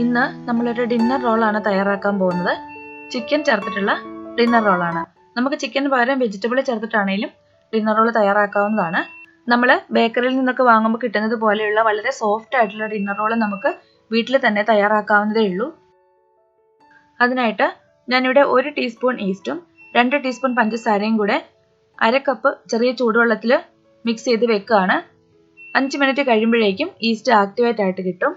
ഇന്ന് നമ്മളൊരു ഡിന്നർ റോളാണ് തയ്യാറാക്കാൻ പോകുന്നത്. ചിക്കൻ ചേർത്തിട്ടുള്ള ഡിന്നർ റോളാണ്. നമുക്ക് ചിക്കന് പകരം വെജിറ്റബിൾ ചേർത്തിട്ടാണെങ്കിലും ഡിന്നർ റോൾ തയ്യാറാക്കാവുന്നതാണ്. നമ്മൾ ബേക്കറിയിൽ നിന്നൊക്കെ വാങ്ങുമ്പോൾ കിട്ടുന്നത് പോലെയുള്ള വളരെ സോഫ്റ്റ് ആയിട്ടുള്ള ഡിന്നർ റോൾ നമുക്ക് വീട്ടിൽ തന്നെ തയ്യാറാക്കാവുന്നതേ ഉള്ളൂ. അതിനായിട്ട് ഞാനിവിടെ 1 ടീസ്പൂൺ ഈസ്റ്റും 2 ടീസ്പൂൺ പഞ്ചസാരയും കൂടെ 1/2 കപ്പ് ചെറിയ ചൂടുവെള്ളത്തിൽ മിക്സ് ചെയ്ത് വെക്കുകയാണ്. 5 മിനിറ്റ് കഴിയുമ്പോഴേക്കും ഈസ്റ്റ് ആക്ടിവേറ്റ് ആയിട്ട് കിട്ടും.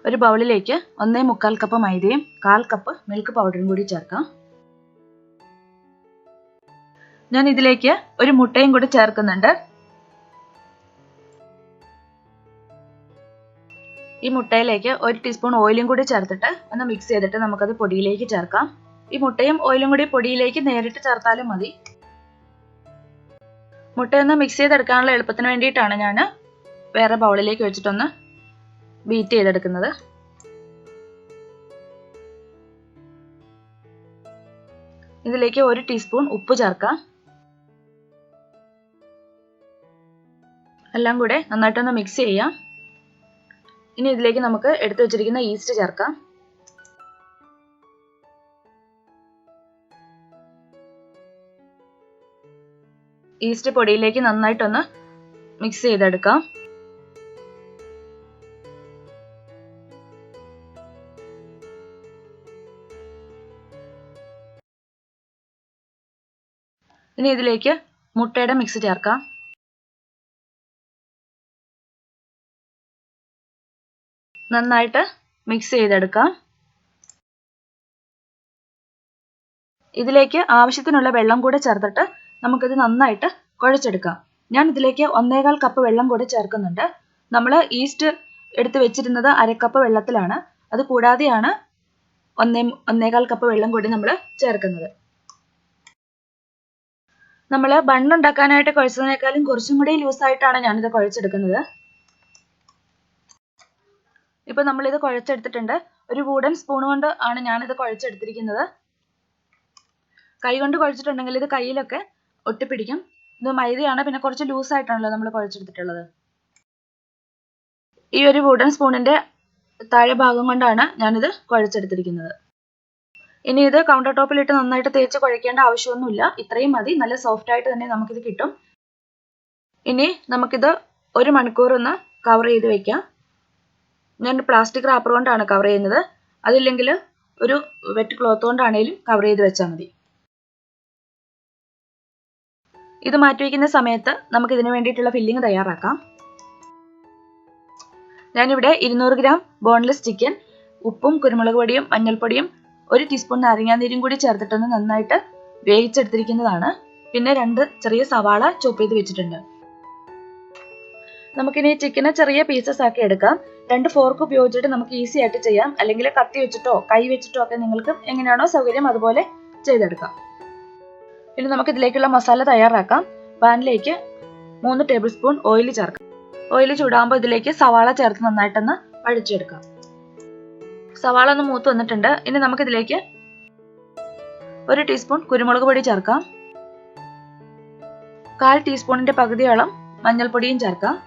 ഒരു ബൗളിലേക്ക് 1/4 കപ്പ് മൈദയും 1/4 കപ്പ് മിൽക്ക് പൗഡറും കൂടി ചേർക്കാം. ഞാൻ ഇതിലേക്ക് ഒരു മുട്ടയും കൂടി ചേർക്കുന്നുണ്ട്. ഈ മുട്ടയിലേക്ക് 1 ടീസ്പൂൺ ഓയിലും കൂടി ചേർത്തിട്ട് ഒന്ന് മിക്സ് ചെയ്തിട്ട് നമുക്കത് പൊടിയിലേക്ക് ചേർക്കാം. ഈ മുട്ടയും ഓയിലും കൂടി പൊടിയിലേക്ക് നേരിട്ട് ചേർത്താലും മതി. മുട്ടയൊന്ന് മിക്സ് ചെയ്തെടുക്കാനുള്ള എളുപ്പത്തിന് വേണ്ടിയിട്ടാണ് ഞാൻ വേറെ ബൗളിലേക്ക് വെച്ചിട്ടൊന്ന് ബീറ്റ് ചെയ്തെടുക്കുന്നത്. ഇതിലേക്ക് 1 ടീസ്പൂൺ ഉപ്പ് ചേർക്കാം. എല്ലാം കൂടെ നന്നായിട്ടൊന്ന് മിക്സ് ചെയ്യാം. ഇനി ഇതിലേക്ക് നമുക്ക് എടുത്തു വെച്ചിരിക്കുന്ന ഈസ്റ്റ് ചേർക്കാം. ഈസ്റ്റ് പൊടിയിലേക്ക് നന്നായിട്ടൊന്ന് മിക്സ് ചെയ്തെടുക്കാം. ഇനി ഇതിലേക്ക് മുട്ടയുടെ മിക്സ് ചേർക്കാം. നന്നായിട്ട് മിക്സ് ചെയ്തെടുക്കാം. ഇതിലേക്ക് ആവശ്യത്തിനുള്ള വെള്ളം കൂടെ ചേർത്തിട്ട് നമുക്കിത് നന്നായിട്ട് കുഴച്ചെടുക്കാം. ഞാൻ ഇതിലേക്ക് 1/4 കപ്പ് വെള്ളം കൂടെ ചേർക്കുന്നുണ്ട്. നമ്മൾ ഈസ്റ്റ് എടുത്ത് വെച്ചിരുന്നത് 1/2 കപ്പ് വെള്ളത്തിലാണ്. അത് കൂടാതെയാണ് 1/4 കപ്പ് വെള്ളം കൂടി നമ്മൾ ചേർക്കുന്നത്. നമ്മൾ ബണ്ണുണ്ടാക്കാനായിട്ട് കുഴച്ചതിനേക്കാളും കുറച്ചും കൂടി ലൂസായിട്ടാണ് ഞാനിത് കുഴച്ചെടുക്കുന്നത്. ഇപ്പൊ നമ്മളിത് കുഴച്ചെടുത്തിട്ടുണ്ട്. ഒരു വുഡൻ സ്പൂൺ കൊണ്ട് ആണ് ഞാനിത് കുഴച്ചെടുത്തിരിക്കുന്നത്. കൈ കൊണ്ട് കുഴച്ചിട്ടുണ്ടെങ്കിൽ ഇത് കയ്യിലൊക്കെ ഒട്ടിപ്പിടിക്കും. ഇത് മൈദയാണ്, പിന്നെ കുറച്ച് ലൂസായിട്ടാണല്ലോ നമ്മൾ കുഴച്ചെടുത്തിട്ടുള്ളത്. ഈ ഒരു വുഡൻ സ്പൂണിന്റെ താഴെ ഭാഗം കൊണ്ടാണ് ഞാനിത് കുഴച്ചെടുത്തിരിക്കുന്നത്. ഇനി ഇത് കൗണ്ടർ ടോപ്പിലിട്ട് നന്നായിട്ട് തേച്ച് കുഴക്കേണ്ട ആവശ്യമൊന്നുമില്ല. ഇത്രയും മതി. നല്ല സോഫ്റ്റ് ആയിട്ട് തന്നെ നമുക്കിത് കിട്ടും. ഇനി നമുക്കിത് 1 മണിക്കൂർ ഒന്ന് കവർ ചെയ്ത് വെക്കാം. ഞാൻ പ്ലാസ്റ്റിക് റാപ്പർ കൊണ്ടാണ് കവർ ചെയ്യുന്നത്. അതില്ലെങ്കിൽ ഒരു വെറ്റ് ക്ലോത്ത് കൊണ്ടാണെങ്കിലും കവർ ചെയ്ത് വെച്ചാൽ മതി. ഇത് മാറ്റി വയ്ക്കുന്ന സമയത്ത് നമുക്ക് ഇതിന് വേണ്ടിയിട്ടുള്ള ഫില്ലിംഗ് തയ്യാറാക്കാം. ഞാനിവിടെ 200 ഗ്രാം ബോൺലെസ് ചിക്കൻ ഉപ്പും കുരുമുളക് പൊടിയും മഞ്ഞൾപ്പൊടിയും 1 ടീസ്പൂൺ നാരങ്ങാനീരും കൂടി ചേർത്തിട്ടൊന്ന് നന്നായിട്ട് വേവിച്ചെടുത്തിരിക്കുന്നതാണ്. പിന്നെ 2 ചെറിയ സവാള ചോപ്പ് ചെയ്ത് വെച്ചിട്ടുണ്ട്. നമുക്കിനി ചിക്കനെ ചെറിയ പീസസ് ആക്കി എടുക്കാം. 2 ഫോർക്ക് ഉപയോഗിച്ചിട്ട് നമുക്ക് ഈസി ആയിട്ട് ചെയ്യാം. അല്ലെങ്കിൽ കത്തി വെച്ചിട്ടോ കൈ വെച്ചിട്ടോ ഒക്കെ നിങ്ങൾക്ക് എങ്ങനെയാണോ സൗകര്യം അതുപോലെ ചെയ്തെടുക്കാം. ഇനി നമുക്ക് ഇതിലേക്കുള്ള മസാല തയ്യാറാക്കാം. പാനിലേക്ക് 3 ടേബിൾ സ്പൂൺ ഓയിൽ ചേർക്കാം. ഓയിൽ ചൂടാകുമ്പോൾ ഇതിലേക്ക് സവാള ചേർത്ത് നന്നായിട്ടൊന്ന് വഴച്ചെടുക്കാം. സവാള ഒന്ന് മൂത്ത് വന്നിട്ടുണ്ട്. ഇനി നമുക്കിതിലേക്ക് 1 ടീസ്പൂൺ കുരുമുളക് പൊടി ചേർക്കാം. 1/4 ടീസ്പൂണിന്റെ പകുതിയോളം മഞ്ഞൾപ്പൊടിയും ചേർക്കാം.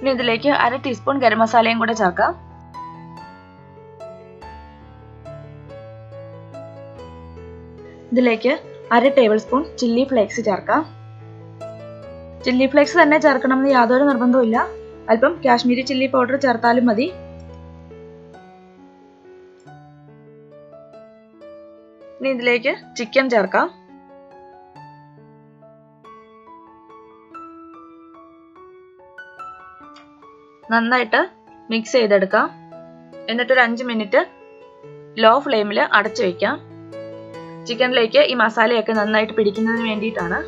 ഇനി ഇതിലേക്ക് 1/2 ടീസ്പൂൺ ഗരം മസാലയും കൂടെ ചേർക്കാം. ഇതിലേക്ക് 1/2 ടേബിൾ സ്പൂൺ ചില്ലി ഫ്ലേക്സ് ചേർക്കാം. ചില്ലി ഫ്ലേക്സ് തന്നെ ചേർക്കണമെന്ന് യാതൊരു നിർബന്ധവുമില്ല. അല്പം കാശ്മീരി ചില്ലി പൗഡർ ചേർത്താലും മതി. ഇനി ഇതിലേക്ക് ചിക്കൻ ചേർക്കാം. നന്നായിട്ട് മിക്സ് ചെയ്തെടുക്കാം. എന്നിട്ടൊരു 5 മിനിറ്റ് ലോ ഫ്ലെയിമിൽ അടച്ചു വയ്ക്കാം. ചിക്കനിലേക്ക് ഈ മസാലയൊക്കെ നന്നായിട്ട് പിടിക്കുന്നതിന് വേണ്ടിയിട്ടാണ്.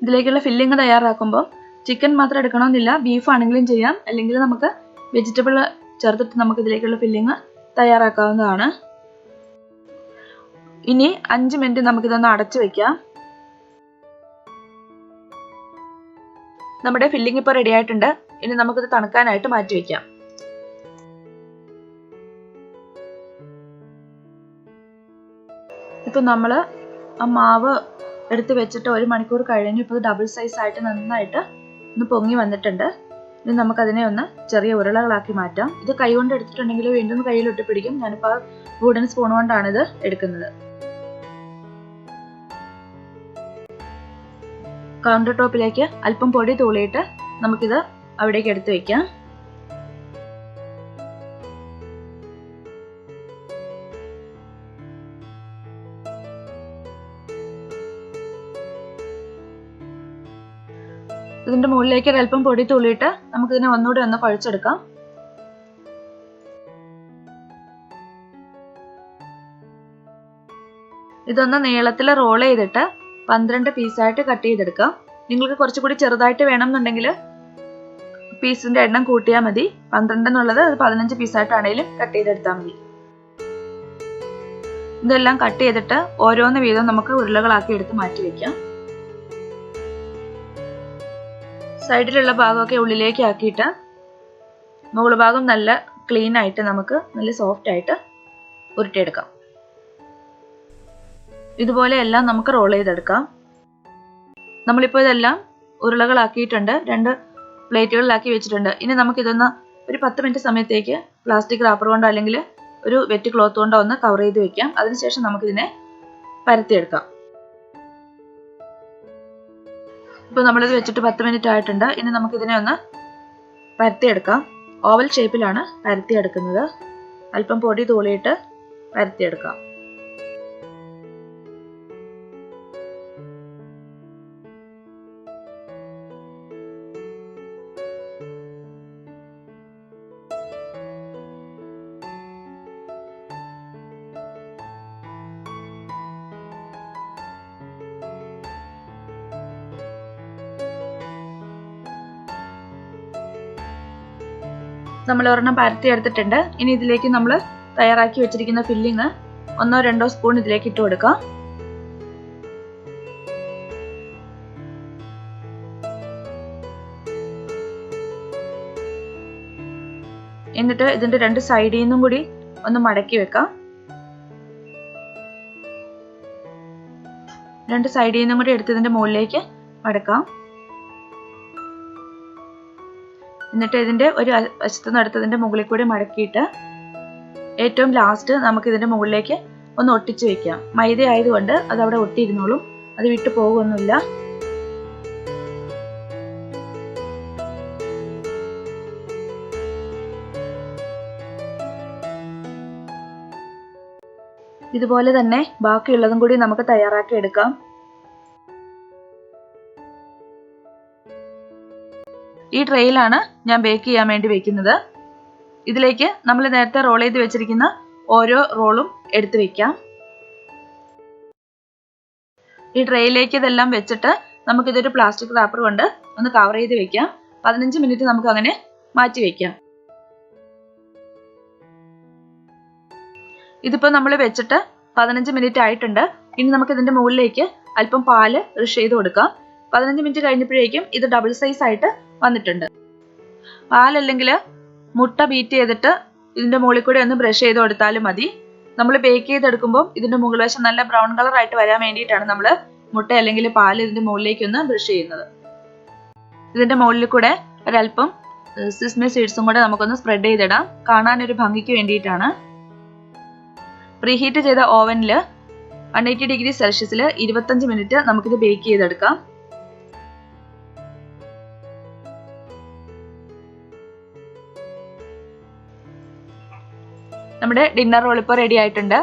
ഇതിലേക്കുള്ള ഫില്ലിംഗ് തയ്യാറാക്കുമ്പോൾ ചിക്കൻ മാത്രം എടുക്കണമെന്നില്ല. ബീഫ് ആണെങ്കിലും ചെയ്യാം. അല്ലെങ്കിൽ നമുക്ക് വെജിറ്റബിൾ ചേർത്തിട്ട് നമുക്ക് ഇതിലേക്കുള്ള ഫില്ലിംഗ് തയ്യാറാക്കാവുന്നതാണ്. ഇനി 5 മിനിറ്റ് നമുക്കിതൊന്ന് അടച്ചു വെക്കാം. നമ്മുടെ ഫില്ലിംഗ് ഇപ്പോൾ റെഡി ആയിട്ടുണ്ട്. ഇനി നമുക്കിത് തണുക്കാനായിട്ട് മാറ്റി വെക്കാം. ഇപ്പം നമ്മൾ ആ മാവ് എടുത്ത് വെച്ചിട്ട് 1 മണിക്കൂർ കഴിഞ്ഞു. ഇപ്പോൾ ഡബിൾ സൈസ് ആയിട്ട് നന്നായിട്ട് ഒന്ന് പൊങ്ങി വന്നിട്ടുണ്ട്. ഇനി നമുക്കതിനെ ഒന്ന് ചെറിയ ഉരുളകളാക്കി മാറ്റാം. ഇത് കൈ കൊണ്ട് എടുത്തിട്ടുണ്ടെങ്കിൽ വീണ്ടും കയ്യിൽ ഒട്ടിപ്പിടിക്കും. ഞാനിപ്പോൾ വുഡൻ സ്പൂൺ കൊണ്ടാണ് ഇത് എടുക്കുന്നത്. കൗണ്ടർ ടോപ്പിലേക്ക് അല്പം പൊടി തൂളിയിട്ട് നമുക്കിത് അവിടേക്ക് എടുത്ത് വെക്കാം. ഇതിന്റെ മുകളിലേക്ക് ഒരല്പം പൊടി തൂളിയിട്ട് നമുക്കിതിനെ ഒന്നുകൂടി ഒന്ന് കുഴച്ചെടുക്കാം. ഇതൊന്ന് നീളത്തിൽ റോൾ ചെയ്തിട്ട് 12 പീസായിട്ട് കട്ട് ചെയ്തെടുക്കാം. നിങ്ങൾക്ക് കുറച്ചുകൂടി ചെറുതായിട്ട് വേണമെന്നുണ്ടെങ്കിൽ പീസിന്റെ എണ്ണം കൂട്ടിയാൽ മതി. 12 എന്നുള്ളത് 15 പീസായിട്ടാണെങ്കിലും കട്ട് ചെയ്തെടുത്താൽ മതി. ഇതെല്ലാം കട്ട് ചെയ്തിട്ട് ഓരോന്ന് വീതം നമുക്ക് ഉരുളകളാക്കി എടുത്ത് മാറ്റി വെക്കാം. സൈഡിലുള്ള ഭാഗമൊക്കെ ഉള്ളിലേക്ക് ആക്കിയിട്ട് മുകൾ ഭാഗം നല്ല ക്ലീൻ ആയിട്ട് നമുക്ക് നല്ല സോഫ്റ്റ് ആയിട്ട് ഉരുട്ടിയെടുക്കാം. ഇതുപോലെ എല്ലാം നമുക്ക് റോൾ ചെയ്തെടുക്കാം. നമ്മളിപ്പോൾ ഇതെല്ലാം ഉരുളകളാക്കിയിട്ടുണ്ട്. 2 പ്ലേറ്റുകളിലാക്കി വെച്ചിട്ടുണ്ട്. ഇനി നമുക്കിതൊന്ന് ഒരു 10 മിനിറ്റ് സമയത്തേക്ക് പ്ലാസ്റ്റിക് റാപ്പർ കൊണ്ടോ അല്ലെങ്കിൽ ഒരു വെറ്റ് ക്ലോത്ത് കൊണ്ടോ ഒന്ന് കവർ ചെയ്ത് വെക്കാം. അതിനുശേഷം നമുക്കിതിനെ പരത്തിയെടുക്കാം. ഇപ്പോൾ നമ്മളിത് വെച്ചിട്ട് 10 മിനിറ്റ് ആയിട്ടുണ്ട്. ഇനി നമുക്കിതിനെ ഒന്ന് പരത്തിയെടുക്കാം. ഓവൽ ഷേപ്പിലാണ് പരത്തിയെടുക്കുന്നത്. അല്പം പൊടി തൂളിയിട്ട് പരത്തിയെടുക്കാം. നമ്മൾ ഒരെണ്ണം പരത്തി എടുത്തിട്ടുണ്ട്. ഇനി ഇതിലേക്ക് നമ്മൾ തയ്യാറാക്കി വെച്ചിരിക്കുന്ന ഫില്ലിങ് 1-2 സ്പൂൺ ഇതിലേക്ക് ഇട്ട് കൊടുക്കാം. എന്നിട്ട് ഇതിന്റെ 2 സൈഡിൽ നിന്നും കൂടി ഒന്ന് മടക്കി വെക്കാം. 2 സൈഡിൽ നിന്നും കൂടി എടുത്ത് ഇതിന്റെ മുകളിലേക്ക് മടക്കാം. എന്നിട്ട് ഇതിന്റെ ഒരു വശത്തു നിന്ന് എടുത്തതിന്റെ മുകളിൽ കൂടി മടക്കിയിട്ട് ഏറ്റവും ലാസ്റ്റ് നമുക്ക് ഇതിന്റെ മുകളിലേക്ക് ഒന്ന് ഒട്ടിച്ചു വെക്കാം. മൈദ ആയതുകൊണ്ട് അത് അവിടെ ഒട്ടിയിരുന്നോളും, അത് വിട്ടു പോകുന്നില്ല. ഇതുപോലെ തന്നെ ബാക്കിയുള്ളതും കൂടി നമുക്ക് തയ്യാറാക്കി എടുക്കാം. ഈ ട്രേയിലാണ് ഞാൻ ബേക്ക് ചെയ്യാൻ വേണ്ടി വെക്കുന്നത്. ഇതിലേക്ക് നമ്മൾ നേരത്തെ റോൾ ചെയ്ത് വെച്ചിരിക്കുന്ന ഓരോ റോളും എടുത്തു വെക്കാം. ഈ ട്രേയിലേക്ക് ഇതെല്ലാം വെച്ചിട്ട് നമുക്കിതൊരു പ്ലാസ്റ്റിക് റാപ്പർ കൊണ്ട് ഒന്ന് കവർ ചെയ്ത് വെക്കാം. 15 മിനിറ്റ് നമുക്ക് അങ്ങനെ മാറ്റി വെക്കാം. ഇതിപ്പോൾ നമ്മൾ വെച്ചിട്ട് 15 മിനിറ്റ് ആയിട്ടുണ്ട്. ഇനി നമുക്ക് ഇതിന്റെ മുകളിലേക്ക് അല്പം പാല് ബ്രഷ് ചെയ്ത് കൊടുക്കാം. 15 മിനിറ്റ് കഴിഞ്ഞപ്പോഴേക്കും ഇത് ഡബിൾ സൈസ് ആയിട്ട് വന്നിട്ടുണ്ട്. പാലല്ലെങ്കിൽ മുട്ട ബീറ്റ് ചെയ്തിട്ട് ഇതിന്റെ മുകളിൽ കൂടെ ഒന്ന് ബ്രഷ് ചെയ്ത് കൊടുത്താലും മതി. നമ്മൾ ബേക്ക് ചെയ്തെടുക്കുമ്പോൾ ഇതിന്റെ മുകൾ വശം നല്ല ബ്രൗൺ കളർ ആയിട്ട് വരാൻ വേണ്ടിയിട്ടാണ് നമ്മൾ മുട്ട അല്ലെങ്കിൽ പാൽ ഇതിന്റെ മുകളിലേക്ക് ഒന്ന് ബ്രഷ് ചെയ്യുന്നത്. ഇതിന്റെ മുകളിൽ കൂടെ ഒരല്പം സിസ്മി സീഡ്സും കൂടെ നമുക്കൊന്ന് സ്പ്രെഡ് ചെയ്തിടാം. കാണാനൊരു ഭംഗിക്ക് വേണ്ടിയിട്ടാണ്. പ്രീഹീറ്റ് ചെയ്ത ഓവനിൽ 180 ഡിഗ്രി സെൽഷ്യസിൽ 25 മിനിറ്റ് നമുക്കിത് ബേക്ക് ചെയ്തെടുക്കാം. നമ്മുടെ ഡിന്നർ റോൾ ഇപ്പോൾ റെഡി ആയിട്ടുണ്ട്.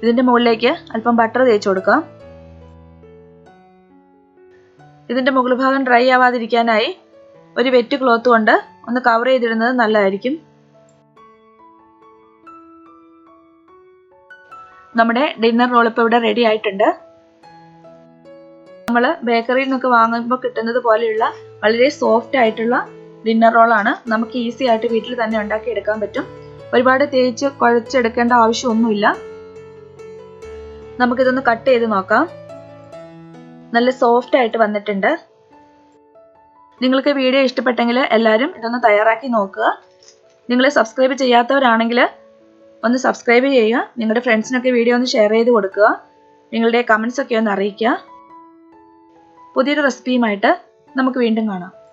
ഇതിന്റെ മുകളിലേക്ക് അല്പം ബട്ടർ തേച്ച് കൊടുക്കാം. ഇതിന്റെ മുകൾ ഭാഗം ഡ്രൈ ആവാതിരിക്കാനായി ഒരു വെറ്റ് ക്ലോത്ത് കൊണ്ട് ഒന്ന് കവർ ചെയ്തിടുന്നത് നല്ലതായിരിക്കും. നമ്മുടെ ഡിന്നർ റോൾ ഇപ്പോൾ ഇവിടെ റെഡി ആയിട്ടുണ്ട്. നമ്മൾ ബേക്കറിയിൽ നിന്നൊക്കെ വാങ്ങുമ്പോൾ കിട്ടുന്നത് പോലെയുള്ള വളരെ സോഫ്റ്റ് ആയിട്ടുള്ള ഡിന്നർ റോളാണ്. നമുക്ക് ഈസി ആയിട്ട് വീട്ടിൽ തന്നെ ഉണ്ടാക്കി എടുക്കാൻ പറ്റും. ഒരുപാട് തേച്ച് കുഴച്ചെടുക്കേണ്ട ആവശ്യമൊന്നുമില്ല. നമുക്കിതൊന്ന് കട്ട് ചെയ്ത് നോക്കാം. നല്ല സോഫ്റ്റ് ആയിട്ട് വന്നിട്ടുണ്ട്. നിങ്ങൾക്ക് വീഡിയോ ഇഷ്ടപ്പെട്ടെങ്കിൽ എല്ലാവരും ഇതൊന്ന് തയ്യാറാക്കി നോക്കുക. നിങ്ങൾ സബ്സ്ക്രൈബ് ചെയ്യാത്തവരാണെങ്കിൽ ഒന്ന് സബ്സ്ക്രൈബ് ചെയ്യുക. നിങ്ങളുടെ ഫ്രണ്ട്സിനൊക്കെ വീഡിയോ ഒന്ന് ഷെയർ ചെയ്ത് കൊടുക്കുക. നിങ്ങളുടെ കമൻസ് ഒക്കെ ഒന്ന് അറിയിക്കുക. പുതിയൊരു റെസിപ്പിയുമായിട്ട് നമുക്ക് വീണ്ടും കാണാം.